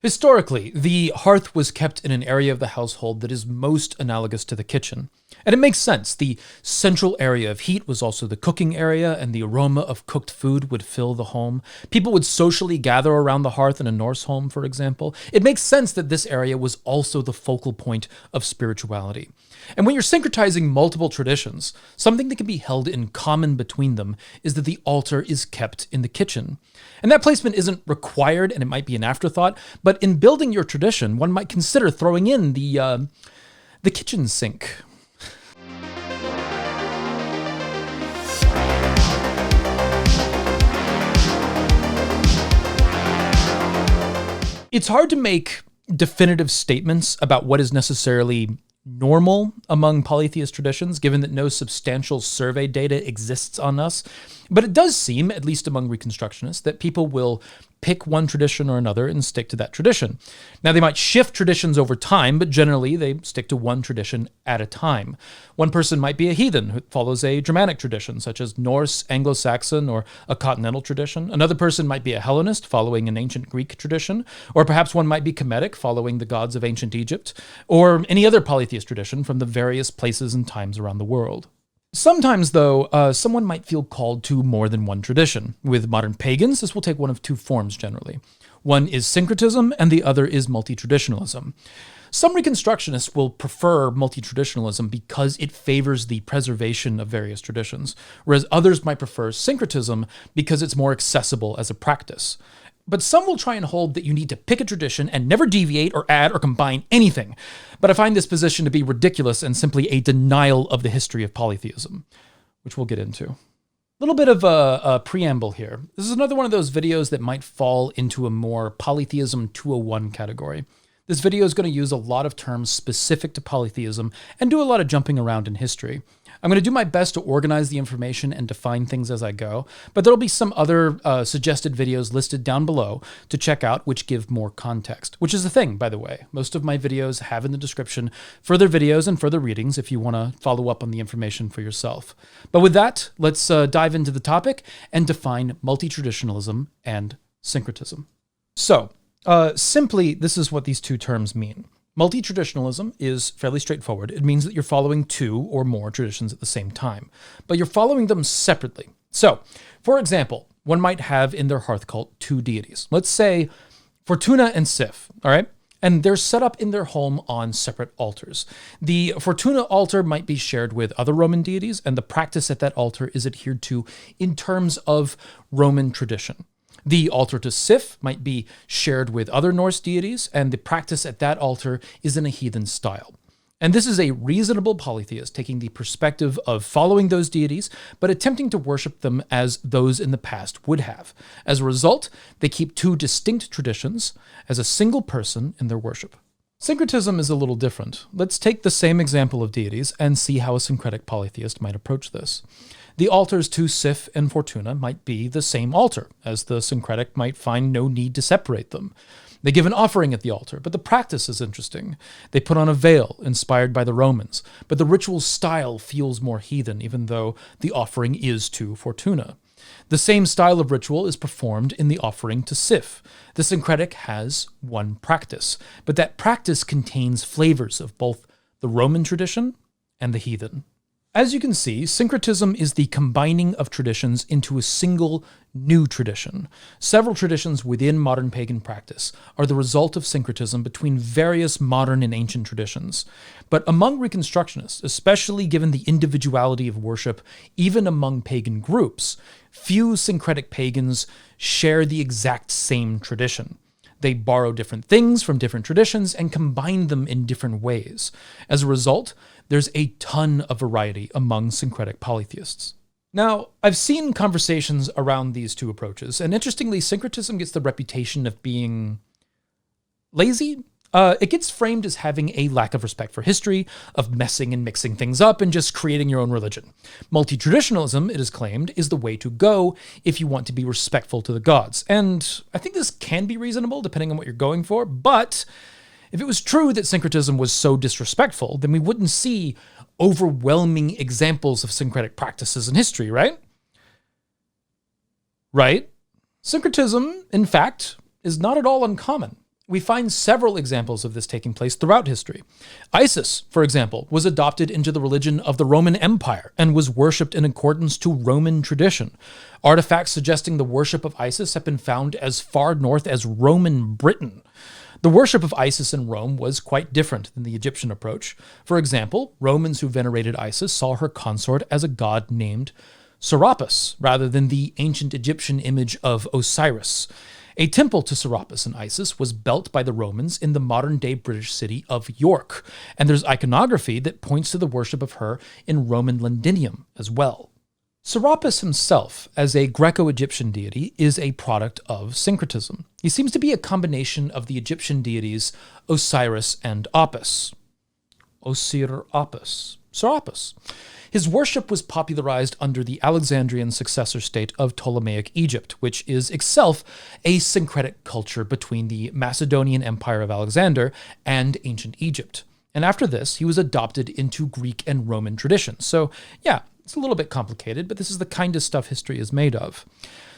Historically, the hearth was kept in an area of the household that is most analogous to the kitchen. And it makes sense. The central area of heat was also the cooking area, and the aroma of cooked food would fill the home. People would socially gather around the hearth in a Norse home, for example. It makes sense that this area was also the focal point of spirituality. And when you're syncretizing multiple traditions, something that can be held in common between them is that the altar is kept in the kitchen. And that placement isn't required, and it might be an afterthought, but in building your tradition, one might consider throwing in the kitchen sink. It's hard to make definitive statements about what is necessarily normal among polytheist traditions, given that no substantial survey data exists on us. But it does seem, at least among Reconstructionists, that people will pick one tradition or another and stick to that tradition. Now, they might shift traditions over time, but generally they stick to one tradition at a time. One person might be a heathen who follows a Germanic tradition, such as Norse, Anglo-Saxon, or a continental tradition. Another person might be a Hellenist, following an ancient Greek tradition, or perhaps one might be Kemetic, following the gods of ancient Egypt, or any other polytheist tradition from the various places and times around the world. Sometimes, though, someone might feel called to more than one tradition. With modern pagans, this will take one of two forms generally. One is syncretism, and the other is multi-traditionalism. Some Reconstructionists will prefer multi-traditionalism because it favors the preservation of various traditions, whereas others might prefer syncretism because it's more accessible as a practice. But some will try and hold that you need to pick a tradition and never deviate or add or combine anything. But I find this position to be ridiculous and simply a denial of the history of polytheism, which we'll get into. A little bit of a preamble here. This is another one of those videos that might fall into a more Polytheism 201 category. This video is going to use a lot of terms specific to polytheism and do a lot of jumping around in history. I'm going to do my best to organize the information and define things as I go, but there'll be some other suggested videos listed down below to check out which give more context, which is the thing, by the way. Most of my videos have in the description further videos and further readings if you want to follow up on the information for yourself. But with that, let's dive into the topic and define multi-traditionalism and syncretism. So, simply, this is what these two terms mean. Multi-traditionalism is fairly straightforward. It means that you're following two or more traditions at the same time, but you're following them separately. So, for example, one might have in their hearth cult two deities. Let's say Fortuna and Sif, all right? And they're set up in their home on separate altars. The Fortuna altar might be shared with other Roman deities, and the practice at that altar is adhered to in terms of Roman tradition. The altar to Sif might be shared with other Norse deities, and the practice at that altar is in a heathen style. And this is a reasonable polytheist taking the perspective of following those deities, but attempting to worship them as those in the past would have. As a result, they keep two distinct traditions as a single person in their worship. Syncretism is a little different. Let's take the same example of deities and see how a syncretic polytheist might approach this. The altars to Sif and Fortuna might be the same altar, as the syncretic might find no need to separate them. They give an offering at the altar, but the practice is interesting. They put on a veil inspired by the Romans, but the ritual style feels more heathen, even though the offering is to Fortuna. The same style of ritual is performed in the offering to Sif. The syncretic has one practice, but that practice contains flavors of both the Roman tradition and the heathen. As you can see, syncretism is the combining of traditions into a single new tradition. Several traditions within modern pagan practice are the result of syncretism between various modern and ancient traditions. But among Reconstructionists, especially given the individuality of worship, even among pagan groups, few syncretic pagans share the exact same tradition. They borrow different things from different traditions and combine them in different ways. As a result, there's a ton of variety among syncretic polytheists. Now, I've seen conversations around these two approaches, and interestingly, syncretism gets the reputation of being lazy. It gets framed as having a lack of respect for history, of messing and mixing things up, and just creating your own religion. Multi-traditionalism, it is claimed, is the way to go if you want to be respectful to the gods. And I think this can be reasonable, depending on what you're going for, but if it was true that syncretism was so disrespectful, then we wouldn't see overwhelming examples of syncretic practices in history, right? Right? Syncretism, in fact, is not at all uncommon. We find several examples of this taking place throughout history. Isis, for example, was adopted into the religion of the Roman Empire and was worshipped in accordance to Roman tradition. Artifacts suggesting the worship of Isis have been found as far north as Roman Britain. The worship of Isis in Rome was quite different than the Egyptian approach. For example, Romans who venerated Isis saw her consort as a god named Serapis, rather than the ancient Egyptian image of Osiris. A temple to Serapis and Isis was built by the Romans in the modern-day British city of York, and there's iconography that points to the worship of her in Roman Londinium as well. Serapis himself, as a Greco-Egyptian deity, is a product of Syncretism. He seems to be a combination of the Egyptian deities Osiris and Apis. Serapis. His worship was popularized under the Alexandrian successor state of Ptolemaic Egypt, which is itself a syncretic culture between the Macedonian Empire of Alexander and ancient Egypt. And after this, he was adopted into Greek and Roman traditions. So, yeah, it's a little bit complicated, but this is the kind of stuff history is made of.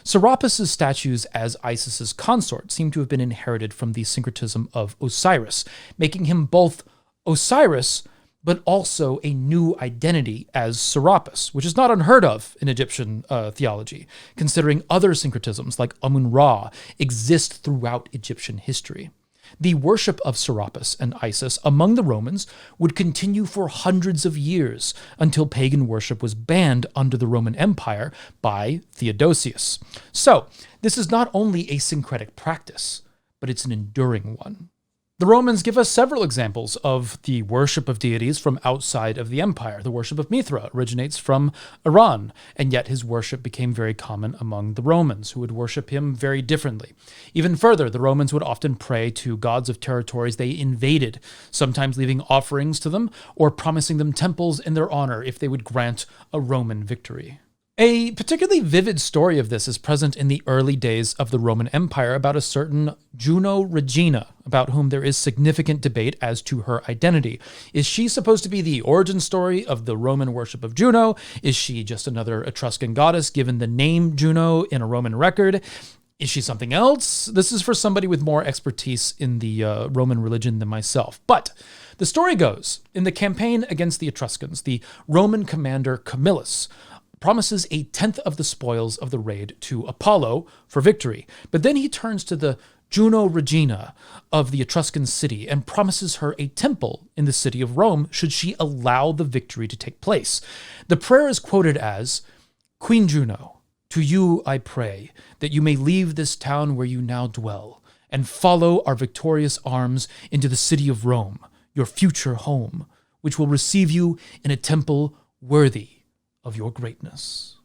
Serapis' statues as Isis's consort seem to have been inherited from the syncretism of Osiris, making him both Osiris but also a new identity as Serapis, which is not unheard of in Egyptian theology, considering other syncretisms like Amun-Ra exist throughout Egyptian history. The worship of Serapis and Isis among the Romans would continue for hundreds of years until pagan worship was banned under the Roman Empire by Theodosius. So, this is not only a syncretic practice, but it's an enduring one. The Romans give us several examples of the worship of deities from outside of the empire. The worship of Mithra originates from Iran, and yet his worship became very common among the Romans, who would worship him very differently. Even further, the Romans would often pray to gods of territories they invaded, sometimes leaving offerings to them or promising them temples in their honor if they would grant a Roman victory. A particularly vivid story of this is present in the early days of the Roman Empire about a certain Juno Regina, about whom there is significant debate as to her identity. Is she supposed to be the origin story of the Roman worship of Juno? Is she just another Etruscan goddess given the name Juno in a Roman record? Is she something else? This is for somebody with more expertise in the Roman religion than myself. But the story goes, in the campaign against the Etruscans, the Roman commander Camillus promises a tenth of the spoils of the raid to Apollo for victory. But then he turns to the Juno Regina of the Etruscan city and promises her a temple in the city of Rome should she allow the victory to take place. The prayer is quoted as, "Queen Juno, to you I pray, that you may leave this town where you now dwell, and follow our victorious arms into the city of Rome, your future home, which will receive you in a temple worthy of your greatness."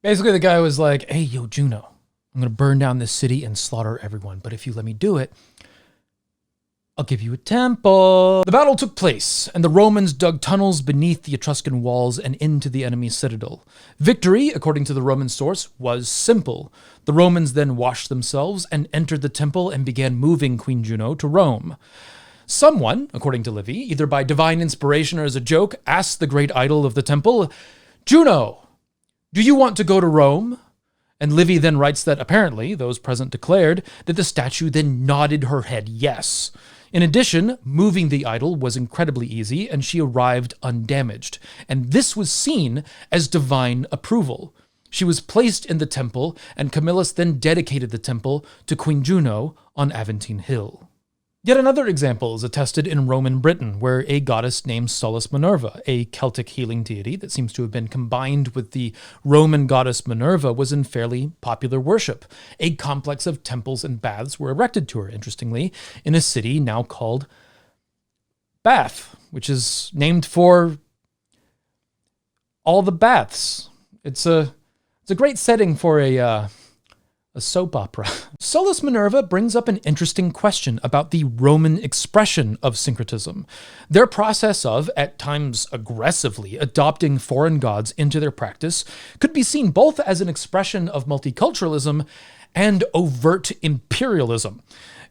Basically, the guy was like, "Hey, yo, Juno, I'm going to burn down this city and slaughter everyone, but if you let me do it, I'll give you a temple." The battle took place, and the Romans dug tunnels beneath the Etruscan walls and into the enemy's citadel. Victory, according to the Roman source, was simple. The Romans then washed themselves and entered the temple and began moving Queen Juno to Rome. Someone, according to Livy, either by divine inspiration or as a joke, asked the great idol of the temple, "Juno, do you want to go to Rome?" And Livy then writes that apparently those present declared that the statue then nodded her head yes. In addition, moving the idol was incredibly easy, and she arrived undamaged. And this was seen as divine approval. She was placed in the temple, and Camillus then dedicated the temple to Queen Juno on Aventine Hill. Yet another example is attested in Roman Britain, where a goddess named Sulis Minerva, a Celtic healing deity that seems to have been combined with the Roman goddess Minerva, was in fairly popular worship. A complex of temples and baths were erected to her, interestingly, in a city now called Bath, which is named for all the baths. It's a great setting for a soap opera. Sulis Minerva brings up an interesting question about the Roman expression of syncretism. Their process of, at times aggressively, adopting foreign gods into their practice could be seen both as an expression of multiculturalism and overt imperialism.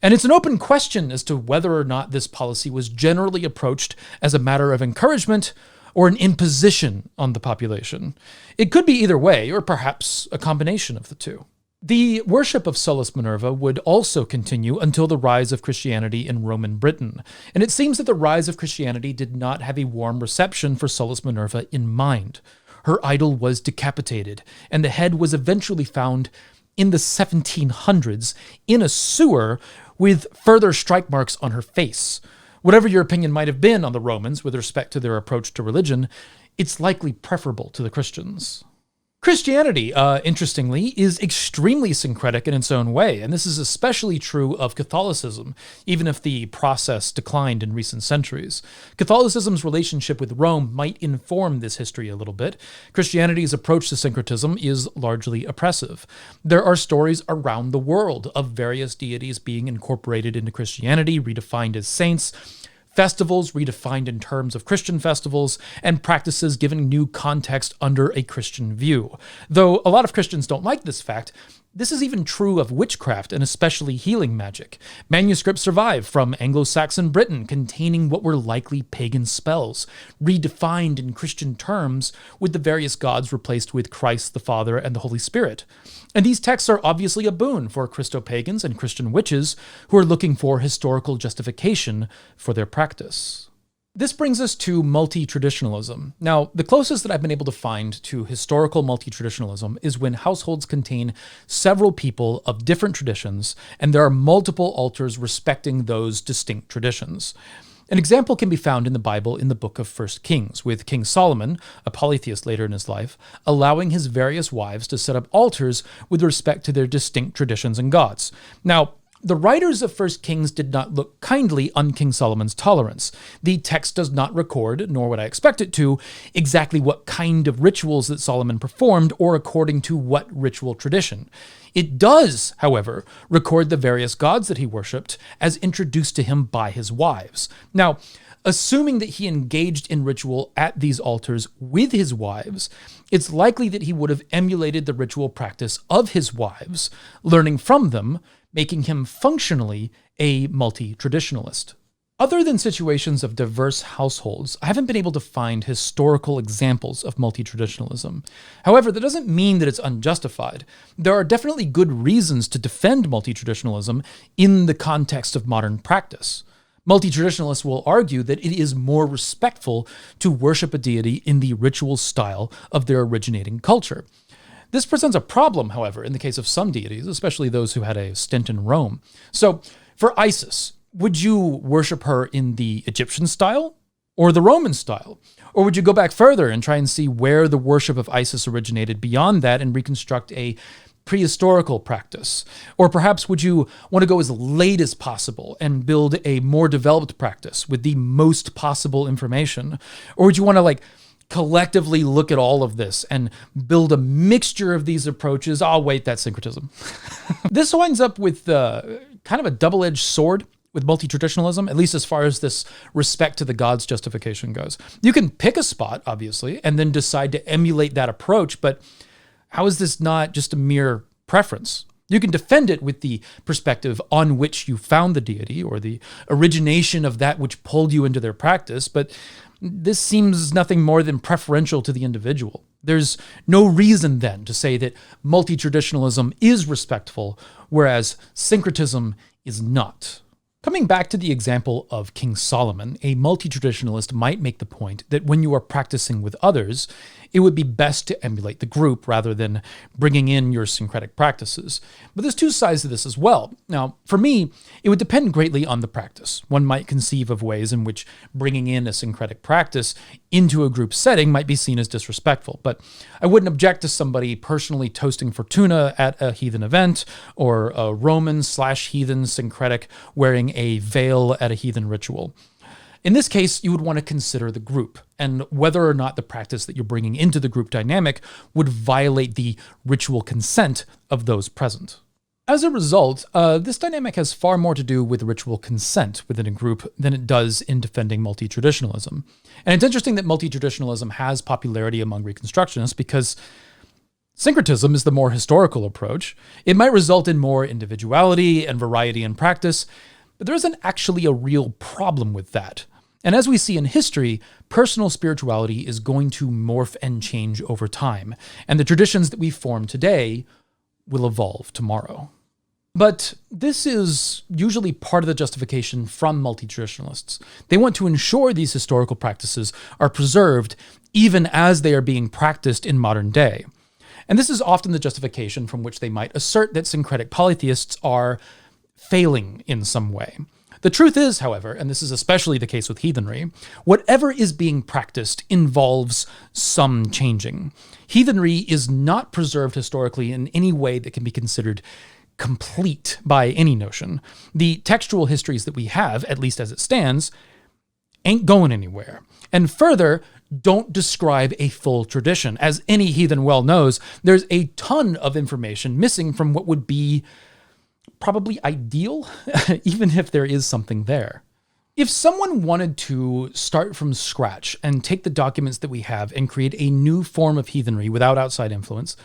And it's an open question as to whether or not this policy was generally approached as a matter of encouragement or an imposition on the population. It could be either way, or perhaps a combination of the two. The worship of Sulis Minerva would also continue until the rise of Christianity in Roman Britain, and it seems that the rise of Christianity did not have a warm reception for Sulis Minerva in mind. Her idol was decapitated, and the head was eventually found in the 1700s in a sewer with further strike marks on her face. Whatever your opinion might have been on the Romans with respect to their approach to religion, it's likely preferable to the Christians. Christianity, interestingly, is extremely syncretic in its own way, and this is especially true of Catholicism, even if the process declined in recent centuries. Catholicism's relationship with Rome might inform this history a little bit. Christianity's approach to syncretism is largely oppressive. There are stories around the world of various deities being incorporated into Christianity, redefined as saints, festivals redefined in terms of Christian festivals, and practices given new context under a Christian view. Though a lot of Christians don't like this fact, this is even true of witchcraft and especially healing magic. Manuscripts survive from Anglo-Saxon Britain containing what were likely pagan spells, redefined in Christian terms with the various gods replaced with Christ the Father and the Holy Spirit. And these texts are obviously a boon for Christo-pagans and Christian witches who are looking for historical justification for their practice. This brings us to multi-traditionalism. Now, the closest that I've been able to find to historical multi-traditionalism is when households contain several people of different traditions, and there are multiple altars respecting those distinct traditions. An example can be found in the Bible in the book of 1 Kings, with King Solomon, a polytheist later in his life, allowing his various wives to set up altars with respect to their distinct traditions and gods. Now, the writers of 1 Kings did not look kindly on King Solomon's tolerance. The text does not record, nor would I expect it to, exactly what kind of rituals that Solomon performed or according to what ritual tradition. It does, however, record the various gods that he worshipped as introduced to him by his wives. Now, assuming that he engaged in ritual at these altars with his wives, it's likely that he would have emulated the ritual practice of his wives, learning from them, making him functionally a multi-traditionalist. Other than situations of diverse households, I haven't been able to find historical examples of multi-traditionalism. However, that doesn't mean that it's unjustified. There are definitely good reasons to defend multi-traditionalism in the context of modern practice. Multi-traditionalists will argue that it is more respectful to worship a deity in the ritual style of their originating culture. This presents a problem, however, in the case of some deities, especially those who had a stint in Rome. So, for Isis, would you worship her in the Egyptian style or the Roman style? Or would you go back further and try and see where the worship of Isis originated beyond that and reconstruct a prehistorical practice? Or perhaps would you want to go as late as possible and build a more developed practice with the most possible information? Or would you want to collectively look at all of this and build a mixture of these approaches? Oh, wait, that's syncretism. This winds up with kind of a double-edged sword with multi-traditionalism, at least as far as this respect to the gods justification goes. You can pick a spot, obviously, and then decide to emulate that approach, but how is this not just a mere preference? You can defend it with the perspective on which you found the deity or the origination of that which pulled you into their practice, but this seems nothing more than preferential to the individual. There's no reason then to say that multi-traditionalism is respectful, whereas syncretism is not. Coming back to the example of King Solomon, a multi-traditionalist might make the point that when you are practicing with others, it would be best to emulate the group rather than bringing in your syncretic practices. But there's two sides to this as well. Now, for me, it would depend greatly on the practice. One might conceive of ways in which bringing in a syncretic practice into a group setting might be seen as disrespectful, but I wouldn't object to somebody personally toasting Fortuna at a heathen event, or a Roman/heathen syncretic wearing a veil at a heathen ritual. In this case, you would want to consider the group and whether or not the practice that you're bringing into the group dynamic would violate the ritual consent of those present. As a result, this dynamic has far more to do with ritual consent within a group than it does in defending multi-traditionalism. And it's interesting that multi-traditionalism has popularity among Reconstructionists because syncretism is the more historical approach. It might result in more individuality and variety in practice, but there isn't actually a real problem with that. And as we see in history, personal spirituality is going to morph and change over time, and the traditions that we form today will evolve tomorrow. But this is usually part of the justification from multi-traditionalists. They want to ensure these historical practices are preserved even as they are being practiced in modern day. And this is often the justification from which they might assert that syncretic polytheists are failing in some way. The truth is, however, and this is especially the case with heathenry, whatever is being practiced involves some changing. Heathenry is not preserved historically in any way that can be considered complete by any notion. The textual histories that we have, at least as it stands, ain't going anywhere. And further, don't describe a full tradition. As any heathen well knows, there's a ton of information missing from what would be probably ideal, even if there is something there. If someone wanted to start from scratch and take the documents that we have and create a new form of heathenry without outside influence,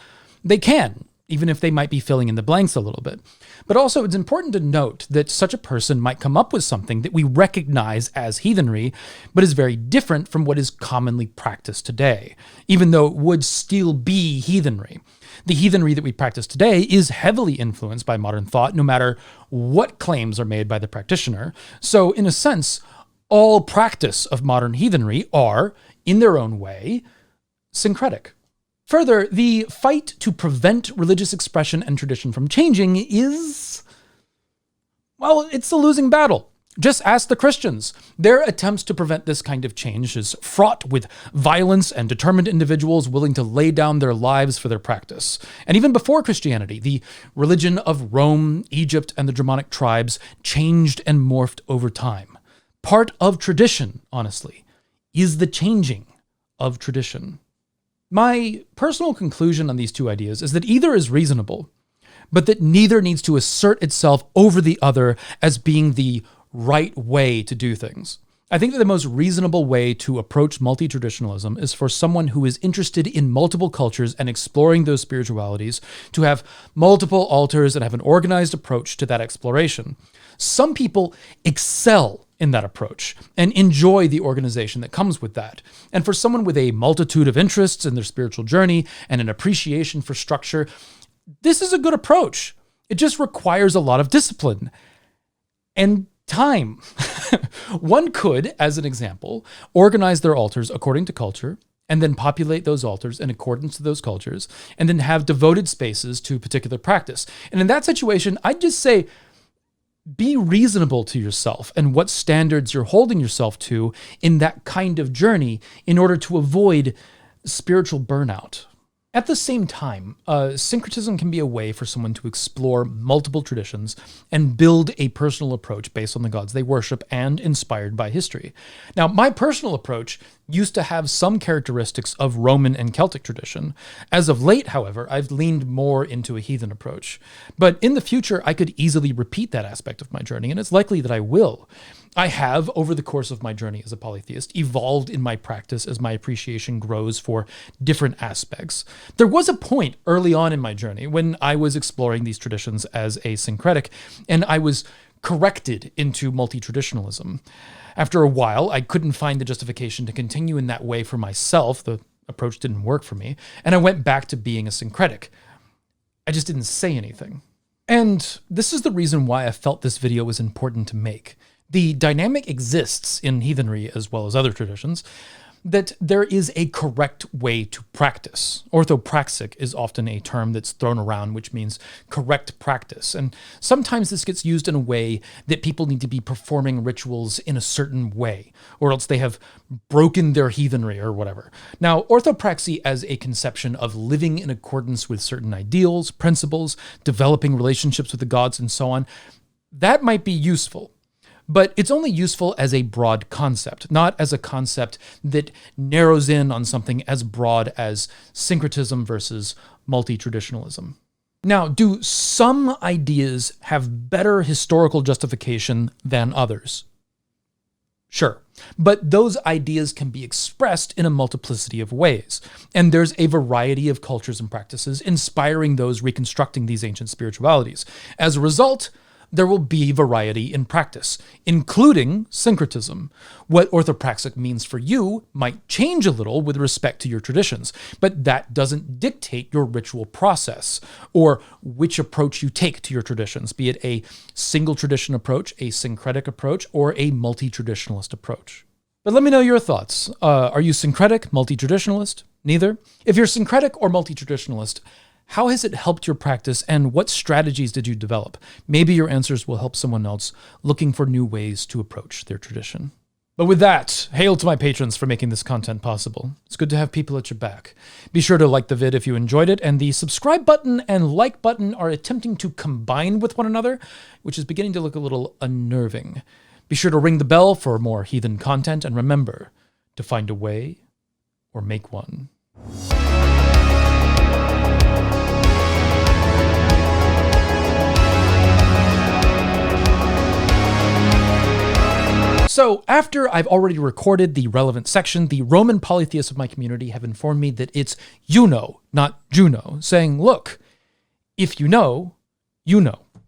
they can, even if they might be filling in the blanks a little bit. But also, it's important to note that such a person might come up with something that we recognize as heathenry, but is very different from what is commonly practiced today, even though it would still be heathenry. The heathenry that we practice today is heavily influenced by modern thought, no matter what claims are made by the practitioner. So, in a sense, all practice of modern heathenry are, in their own way, syncretic. Further, the fight to prevent religious expression and tradition from changing is, well, it's a losing battle. Just ask the Christians. Their attempts to prevent this kind of change is fraught with violence and determined individuals willing to lay down their lives for their practice. And even before Christianity, the religion of Rome, Egypt, and the Germanic tribes changed and morphed over time. Part of tradition, honestly, is the changing of tradition. My personal conclusion on these two ideas is that either is reasonable, but that neither needs to assert itself over the other as being the right way to do things. I think that the most reasonable way to approach multi-traditionalism is for someone who is interested in multiple cultures and exploring those spiritualities to have multiple altars and have an organized approach to that exploration. Some people excel in that approach and enjoy the organization that comes with that. And for someone with a multitude of interests in their spiritual journey and an appreciation for structure, this is a good approach. It just requires a lot of discipline and time. One could, as an example, organize their altars according to culture and then populate those altars in accordance to those cultures and then have devoted spaces to particular practice. And in that situation, I'd just say, be reasonable to yourself and what standards you're holding yourself to in that kind of journey in order to avoid spiritual burnout. At the same time, syncretism can be a way for someone to explore multiple traditions and build a personal approach based on the gods they worship and inspired by history. Now, my personal approach used to have some characteristics of Roman and Celtic tradition. As of late, however, I've leaned more into a heathen approach. But in the future, I could easily repeat that aspect of my journey, and it's likely that I will. I have, over the course of my journey as a polytheist, evolved in my practice as my appreciation grows for different aspects. There was a point early on in my journey when I was exploring these traditions as a syncretic, and I was corrected into multi-traditionalism. After a while, I couldn't find the justification to continue in that way for myself. The approach didn't work for me, and I went back to being a syncretic. I just didn't say anything. And this is the reason why I felt this video was important to make. The dynamic exists in heathenry as well as other traditions that there is a correct way to practice. Orthopraxic is often a term that's thrown around, which means correct practice. And sometimes this gets used in a way that people need to be performing rituals in a certain way, or else they have broken their heathenry or whatever. Now, orthopraxy as a conception of living in accordance with certain ideals, principles, developing relationships with the gods, and so on, that might be useful. But it's only useful as a broad concept, not as a concept that narrows in on something as broad as syncretism versus multi-traditionalism. Now, do some ideas have better historical justification than others? Sure, but those ideas can be expressed in a multiplicity of ways, and there's a variety of cultures and practices inspiring those reconstructing these ancient spiritualities. As a result, there will be variety in practice, including syncretism. What orthopraxic means for you might change a little with respect to your traditions, but that doesn't dictate your ritual process or which approach you take to your traditions, be it a single tradition approach, a syncretic approach, or a multi-traditionalist approach. But let me know your thoughts. Are you syncretic, multi-traditionalist? Neither? If you're syncretic or multi-traditionalist, how has it helped your practice and what strategies did you develop? Maybe your answers will help someone else looking for new ways to approach their tradition. But with that, hail to my patrons for making this content possible. It's good to have people at your back. Be sure to like the vid if you enjoyed it, and the subscribe button and like button are attempting to combine with one another, which is beginning to look a little unnerving. Be sure to ring the bell for more heathen content, and remember to find a way or make one. So, after I've already recorded the relevant section, the Roman polytheists of my community have informed me that it's Juno, not Juno, saying, look, if you know, you know.